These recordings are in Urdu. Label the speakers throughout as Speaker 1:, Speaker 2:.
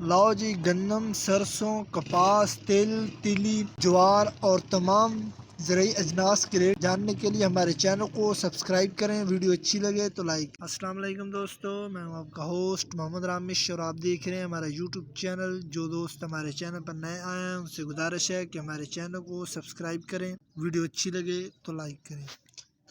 Speaker 1: لاؤ جی گندم، سرسوں، کپاس، تل، تیلی، جوار اور تمام زرعی اجناس کے ریٹ جاننے کے لیے ہمارے چینل کو سبسکرائب کریں۔ ویڈیو اچھی لگے تو لائک۔ السلام علیکم دوستو، میں ہوں آپ کا ہوسٹ محمد رامش اور آپ دیکھ رہے ہیں ہمارا یوٹیوب چینل۔ جو دوست ہمارے چینل پر نئے آئے ہیں ان سے گزارش ہے کہ ہمارے چینل کو سبسکرائب کریں، ویڈیو اچھی لگے تو لائک کریں۔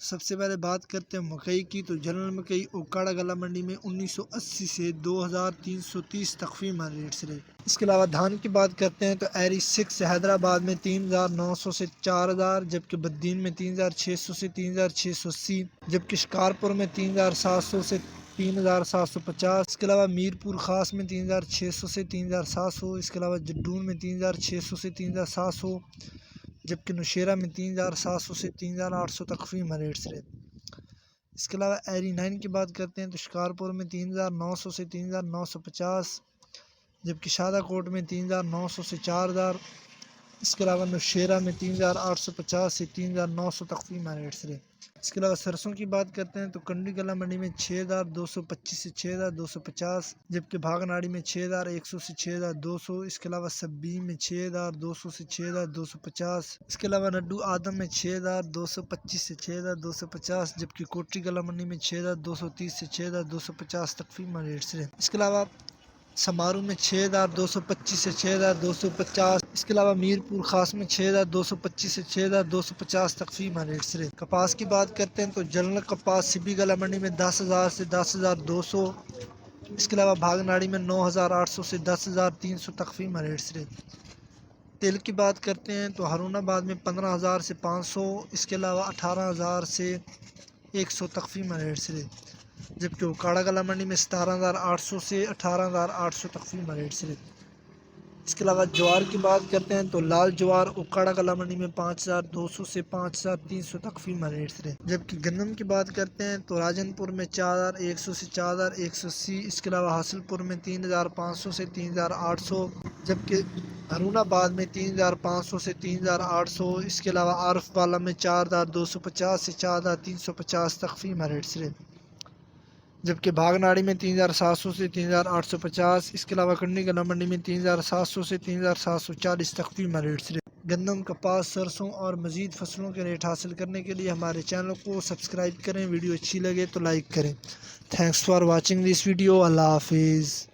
Speaker 1: سب سے پہلے بات کرتے ہیں مکئی کی، تو جنرل مکئی اوکاڑا گلا منڈی میں 1980 سے 2330 تخفی مال ریٹ سے رہے۔ اس کے علاوہ دھان کی بات کرتے ہیں تو ایری 6 حیدرآباد میں 3900 سے 4000، جبکہ بدین میں 3600 سے 3680، جبکہ شکارپور میں 3700 سے 3750۔ اس کے علاوہ میرپور خاص میں 3600 سے 3700۔ اس کے علاوہ جڈون میں 3600 سے 3700، جبکہ نوشیرہ میں 3700 سے 3800 تخفی ریٹ سے رہتے۔ اس کے علاوہ ایری 9 کی بات کرتے ہیں تو شکارپور میں 3900 سے 3950، جبکہ شادہ کوٹ میں 3900 سے 4000۔ اس کے علاوہ نوشیرہ میں 3850 سے 3900 تخفی ریٹ سے رہتے۔ اس کے علاوہ سرسوں کی بات کرتے ہیں تو کنڈی کلا منڈی میں 6225 سے 6250، جبکہ بھاگناڑی میں 6100 سے 6200۔ اس کے علاوہ سبی میں 6200 سے 6250۔ اس کے علاوہ نڈو آدم میں 6225 سے 6250، جبکہ کوٹری کلا منڈی میں 6230 سے 6250 تخفی ریٹ سے۔ اس کے علاوہ سمارو میں 6225 سے 6250۔ اس کے علاوہ میرپور خاص میں 6225 سے 6250 تخفی ریٹ سے۔ کپاس کی بات کرتے ہیں تو جنرل کپاس سبی گلا منڈی میں 10000 سے 10200۔ اس کے علاوہ بھاگناڑی میں 9800 سے 10300 تخفی ریٹ سے۔ تیل کی بات کرتے ہیں تو ہارون آباد میں 15000 سے 500۔ اس کے علاوہ 18000 سے 100 تخفی ریٹ سے، جبکہ اوکاڑا گلا منڈی میں 17800 سے 18800 تخفی ریٹ سے۔ اس کے علاوہ جوار کی بات کرتے ہیں تو لال جوار اوکاڑا گلا منڈی میں 5200 سے 5300 تخفی ریٹ سے، جبکہ گندم کی بات کرتے ہیں تو راجن پور میں 4100 سے 4180۔ اس کے علاوہ حاصل پور میں 3500 سے 3800، جبکہ ہارون آباد میں 3500 سے 3800۔ اس کے علاوہ عارف والا میں 4250 سے 4350 تخفی ریٹ سے، جبکہ بھاگناڑی میں 3700 سے 3850۔ اس کے علاوہ کنڈی کلا منڈی میں 3700 سے 3740 تخفی ریٹ سے۔ گندم، کپاس، سرسوں اور مزید فصلوں کے ریٹ حاصل کرنے کے لیے ہمارے چینل کو سبسکرائب کریں، ویڈیو اچھی لگے تو لائک کریں۔ Thanks for watching this video. Allah حافظ۔